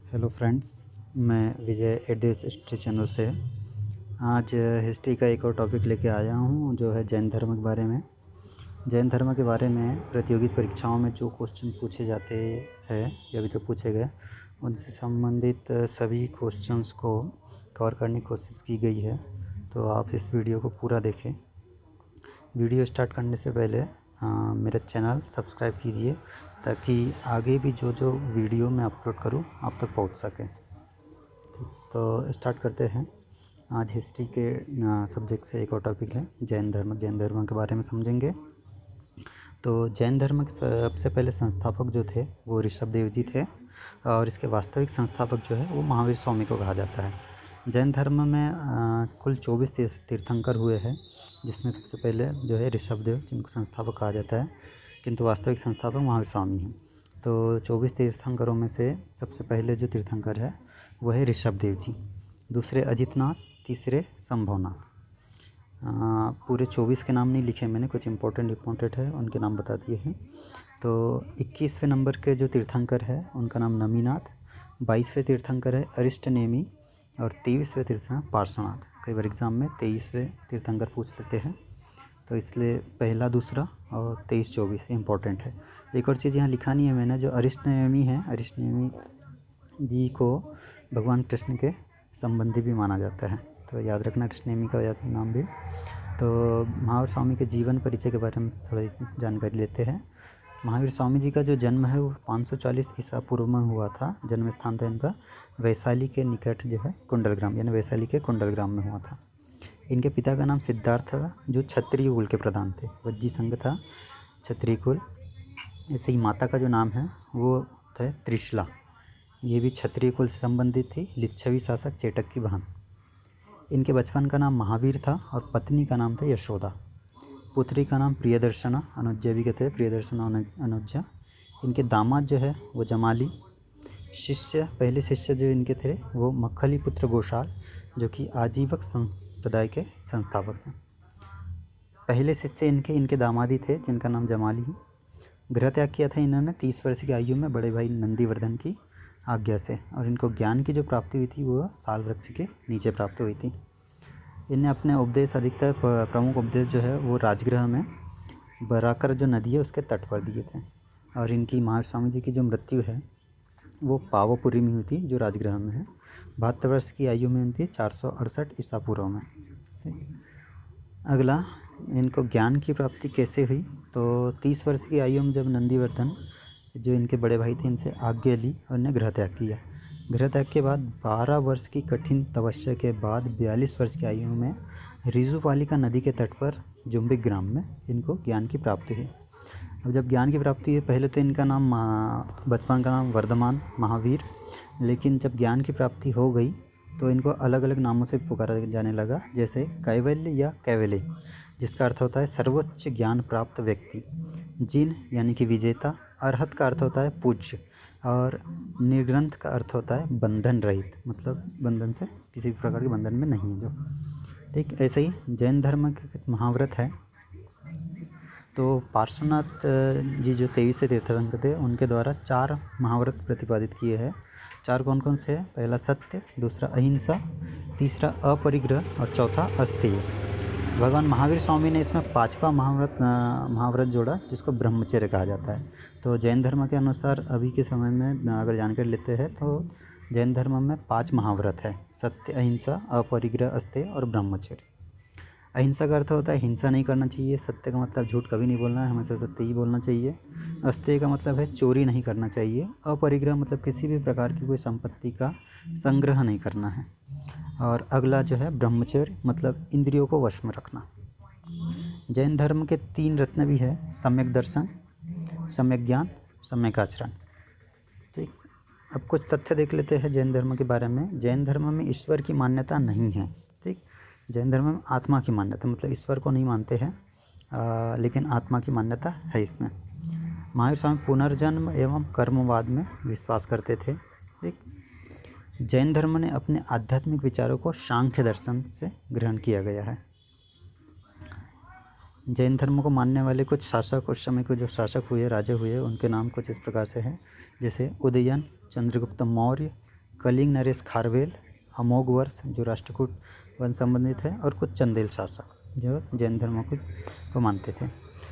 Hello friends, मैं विजय address history channel से आज हिस्ट्री का एक और टॉपिक लेके आया हूँ जो है जैन धर्म के बारे में। जैन धर्म के बारे में प्रतियोगी परीक्षाओं में जो क्वेश्चन पूछे जाते हैं या अभी तो पूछे गए, उनसे संबंधित सभी क्वेश्चंस को कवर करने की कोशिश की गई है। तो आप इस वीडियो को पूरा देखें। वीडियो स्टार्ट करने से पहले मेरा चैनल सब्सक्राइब कीजिए ताकि आगे भी जो वीडियो मैं अपलोड करूं आप तक पहुंच सके। ठीक, तो स्टार्ट करते हैं। आज हिस्ट्री के सब्जेक्ट से एक और टॉपिक है जैन धर्म। जैन धर्म के बारे में समझेंगे। तो जैन धर्म के सबसे पहले संस्थापक जो थे वो ऋषभ देव जी थे और इसके वास्तविक संस्थापक जो है वो महावीर स्वामी को कहा जाता है। जैन धर्म में कुल 24 तीर्थंकर हुए हैं, जिसमें सबसे पहले जो है ऋषभ देव जिनको संस्थापक कहा जाता है, किंतु वास्तविक संस्थापक महावीर स्वामी हैं। तो 24 तीर्थंकरों में से सबसे पहले जो तीर्थंकर है वो है ऋषभ देव जी, दूसरे अजितनाथ, तीसरे संभवनाथ। पूरे 24 के नाम नहीं लिखे मैंने, कुछ इम्पोर्टेंट है उनके नाम बता दिए हैं। तो 21वें नंबर के जो तीर्थंकर है उनका नाम नमीनाथ, 22वें तीर्थंकर है अरिष्टनेमी और 23वें तीर्थंकर पार्श्वनाथ। कई बार एग्ज़ाम में 23वें तीर्थंकर पूछ लेते हैं, तो इसलिए पहला, दूसरा और 23, 24 इम्पोर्टेंट है। एक और चीज़ यहाँ लिखा नहीं है मैंने, जो अरिष्टनेमी है, अरिष्टनेमी जी को भगवान कृष्ण के संबंधी भी माना जाता है, तो याद रखना अरिष्टनेमी का नाम भी। तो महावीर स्वामी के जीवन परिचय के बारे में थोड़ी जानकारी लेते हैं। महावीर स्वामी जी का जो जन्म है वो 540 ईसा पूर्व में हुआ था। जन्म स्थान था इनका वैशाली के निकट जो है कुंडलग्राम, यानी वैशाली के कुंडलग्राम में हुआ था। इनके पिता का नाम सिद्धार्थ था जो क्षत्रिय कुल के प्रधान थे। वज्जी संघ था क्षत्रिय कुल। ऐसे ही माता का जो नाम है वो है त्रिशला, ये भी क्षत्रिय कुल से संबंधित थी, लिच्छवी शासक चेटक की बहन। इनके बचपन का नाम महावीर था और पत्नी का नाम था यशोदा। पुत्री का नाम प्रियदर्शना, अनुज्जा भी कहते हैं, प्रियदर्शना अनुज्जा। इनके दामाद जो है वो जमाली। पहले शिष्य जो इनके थे वो मक्खली पुत्र गोशाल, जो कि आजीवक संप्रदाय के संस्थापक हैं। पहले शिष्य इनके दामादी थे जिनका नाम जमाली है। गृह त्याग किया था इन्होंने 30 वर्ष की आयु में बड़े भाई नंदीवर्धन की आज्ञा से, और इनको ज्ञान की जो प्राप्ति हुई थी वो साल वृक्ष के नीचे प्राप्त हुई थी। इन्हें अपने उपदेश अधिकतर प्रमुख उपदेश जो है वो राजगृह में बराकर जो नदी है उसके तट पर दिए थे। और इनकी महावीर स्वामी जी की जो मृत्यु है वो पावापुरी में हुई थी जो राजगृह में है। 72 वर्ष की आयु में उनकी 468 ईसा पूर्व में। अगला, इनको ज्ञान की प्राप्ति कैसे हुई, तो 30 वर्ष की आयु में जब नंदीवर्धन जो इनके बड़े भाई थे इनसे आज्ञा ली और इन्हें गृह त्याग किया। गृह त्याग के बाद 12 वर्ष की कठिन तपस्या के बाद 42 वर्ष की आयु में रिजुपालिका नदी के तट पर जुम्बिक ग्राम में इनको ज्ञान की प्राप्ति हुई। अब जब ज्ञान की प्राप्ति हुई, पहले तो इनका नाम बचपन का नाम वर्धमान महावीर, लेकिन जब ज्ञान की प्राप्ति हो गई तो इनको अलग अलग नामों से पुकारा जाने लगा, जैसे कैवल्य या कैवल्य, जिसका अर्थ होता है सर्वोच्च ज्ञान प्राप्त व्यक्ति। जिन यानी कि विजेता। अरहत का अर्थ होता है पूज्य, और निर्ग्रंथ का अर्थ होता है बंधन रहित, मतलब बंधन से, किसी भी प्रकार के बंधन में नहीं है जो। ठीक, ऐसे ही जैन धर्म के महाव्रत है। तो पार्श्वनाथ जी जो 23 तीर्थंकर थे उनके द्वारा 4 महाव्रत प्रतिपादित किए हैं। 4 कौन कौन से हैं? पहला सत्य, दूसरा अहिंसा, तीसरा अपरिग्रह और चौथा अस्तेय। भगवान महावीर स्वामी ने इसमें 5वां महाव्रत जोड़ा, जिसको ब्रह्मचर्य कहा जाता है। तो जैन धर्म के अनुसार अभी के समय में अगर जानकारी लेते हैं तो जैन धर्म में 5 महाव्रत है: सत्य, अहिंसा, अपरिग्रह, अस्तेय और ब्रह्मचर्य। अहिंसा का अर्थ होता है हिंसा नहीं करना चाहिए। सत्य का मतलब झूठ कभी नहीं बोलना है, हमेशा सत्य ही बोलना चाहिए। अस्तेय का मतलब है चोरी नहीं करना चाहिए। अपरिग्रह मतलब किसी भी प्रकार की कोई संपत्ति का संग्रह नहीं करना है। और अगला जो है ब्रह्मचर्य, मतलब इंद्रियों को वश में रखना। जैन धर्म के 3 रत्न भी है: सम्यक दर्शन, सम्यक ज्ञान, सम्यक आचरण। ठीक, अब कुछ तथ्य देख लेते हैं जैन धर्म के बारे में। जैन धर्म में ईश्वर की मान्यता नहीं है। ठीक, जैन धर्म में आत्मा की मान्यता, मतलब ईश्वर को नहीं मानते हैं, लेकिन आत्मा की मान्यता है इसमें। महावीर स्वामी पुनर्जन्म एवं कर्मवाद में विश्वास करते थे। ठीक, जैन धर्म ने अपने आध्यात्मिक विचारों को सांख्य दर्शन से ग्रहण किया गया है। जैन धर्म को मानने वाले कुछ शासक, उस समय के जो शासक हुए, राजा हुए, उनके नाम कुछ इस प्रकार से हैं, जैसे उदयन, चंद्रगुप्त मौर्य, कलिंग नरेश खारवेल, अमोघ वर्ष जो राष्ट्रकूट वन संबंधित है, और कुछ चंदेल शासक जो जैन धर्म को मानते थे।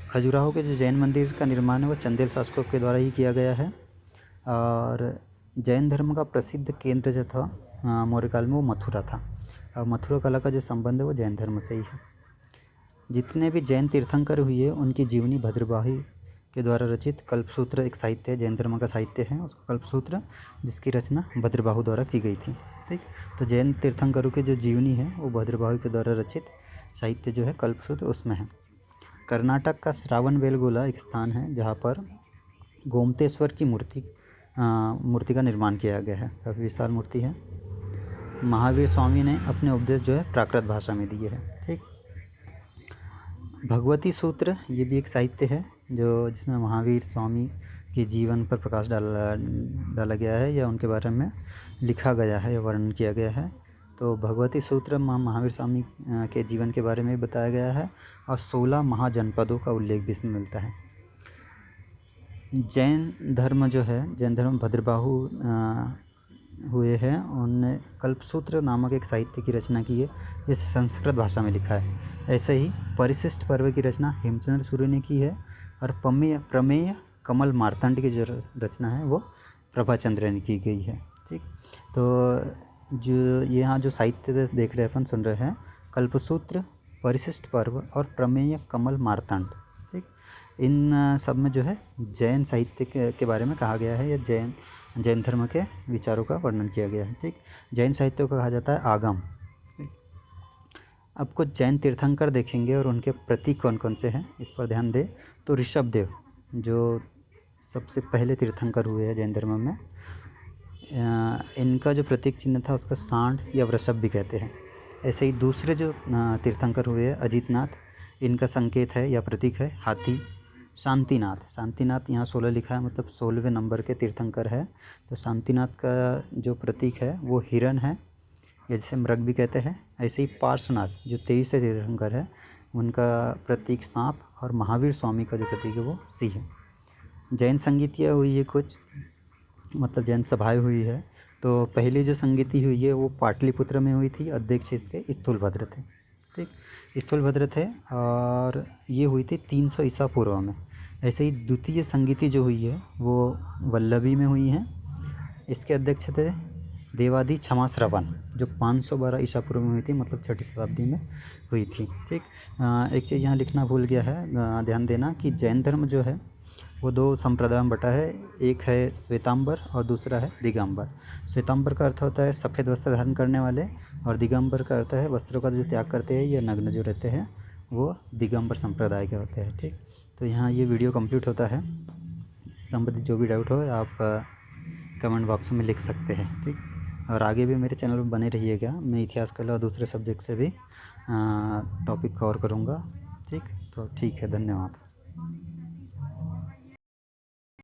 खजुराहो के जो जैन मंदिर का निर्माण है वो चंदेल शासकों के द्वारा ही किया गया है। और जैन धर्म का प्रसिद्ध केंद्र जो था मौर्य काल में वो मथुरा था, और मथुरा कला का जो संबंध है वो जैन धर्म से ही है। जितने भी जैन तीर्थंकर हुए उनकी जीवनी भद्रबाहु के द्वारा रचित कल्पसूत्र एक साहित्य है, जैन धर्म का साहित्य है उसका कल्पसूत्र, जिसकी रचना भद्रबाहु द्वारा की गई थी। ठीक, तो जैन तीर्थंकरों की जो जीवनी है वो भद्रबाहु के द्वारा रचित साहित्य जो है कल्पसूत्र उसमें है। कर्नाटक का श्रावणबेलगोला एक स्थान है जहाँ पर गोमतेश्वर की मूर्ति का निर्माण किया गया है, काफ़ी विशाल मूर्ति है। महावीर स्वामी ने अपने उपदेश जो है प्राकृत भाषा में दिए हैं। ठीक, भगवती सूत्र ये भी एक साहित्य है जो जिसमें महावीर स्वामी के जीवन पर प्रकाश डाला गया है या उनके बारे में लिखा गया है या वर्णन किया गया है। तो भगवती सूत्र महावीर स्वामी के जीवन के बारे में बताया गया है और 16 महाजनपदों का उल्लेख भी इसमें मिलता है। जैन धर्म जो है, जैन धर्म भद्रबाहु हुए हैं, उनने कल्पसूत्र नामक एक साहित्य की रचना की है जिसे संस्कृत भाषा में लिखा है। ऐसे ही परिशिष्ट पर्व की रचना हेमचंद्र सूर्य ने की है, और प्रमेय कमल मार्तंड की जो रचना है वो प्रभाचंद्र ने की गई है। ठीक, तो जो यहाँ जो साहित्य देख रहे हैं अपन सुन रहे हैं, कल्पसूत्र, परिशिष्ट पर्व और प्रमेय कमल मार्तंड। ठीक, इन सब में जो है जैन साहित्य के बारे में कहा गया है या जैन धर्म के विचारों का वर्णन किया गया है। ठीक, जैन साहित्य को कहा जाता है आगम। अब कुछ जैन तीर्थंकर देखेंगे और उनके प्रतीक कौन कौन से हैं इस पर ध्यान दें। तो ऋषभदेव जो सबसे पहले तीर्थंकर हुए हैं जैन धर्म में, इनका जो प्रतीक चिन्ह था उसका सांड या वृषभ भी कहते हैं। ऐसे ही दूसरे जो तीर्थंकर हुए हैं अजितनाथ, इनका संकेत है या प्रतीक है हाथी। शांतिनाथ यहाँ 16 लिखा है, मतलब 16वें नंबर के तीर्थंकर है। तो शांतिनाथ का जो प्रतीक है वो हिरण है या जिसे मृग भी कहते हैं। ऐसे ही पार्श्वनाथ जो 23वें तीर्थंकर है, उनका प्रतीक सांप, और महावीर स्वामी का जो प्रतीक है वो सिंह है। जैन संगीतियाँ हुई है कुछ, मतलब जैन सभाएँ हुई है। तो पहली जो संगीति हुई है वो पाटलिपुत्र में हुई थी, अध्यक्ष इसके स्थूलभद्र थे। ठीक, स्थूलभद्र थे और ये हुई थी 300 ईसा पूर्व में। ऐसे ही द्वितीय संगीति जो हुई है वो वल्लभी में हुई है, इसके अध्यक्ष थे देवादी क्षमा श्रवण जो 512 ईसा पूर्व में हुई थी, मतलब 6ठी शताब्दी में हुई थी। ठीक, एक चीज़ यहाँ लिखना भूल गया है, ध्यान देना कि जैन धर्म जो है वो 2 संप्रदाय में बटा है, एक है श्वेतांबर और दूसरा है दिगंबर। श्वेतांबर का अर्थ होता है सफ़ेद वस्त्र धारण करने वाले, और दिगंबर का अर्थ है वस्त्रों का जो त्याग करते हैं या नग्न जो रहते हैं वो दिगंबर संप्रदाय के होते हैं। ठीक, तो यहाँ ये वीडियो कंप्लीट होता है। इससे संबंधित जो भी डाउट हो आप कमेंट बॉक्स में लिख सकते हैं। ठीक, और आगे भी मेरे चैनल पर बने रहिएगा, मैं इतिहास कला और दूसरे सब्जेक्ट से भी टॉपिक कवर करूँगा। ठीक, तो ठीक है, धन्यवाद।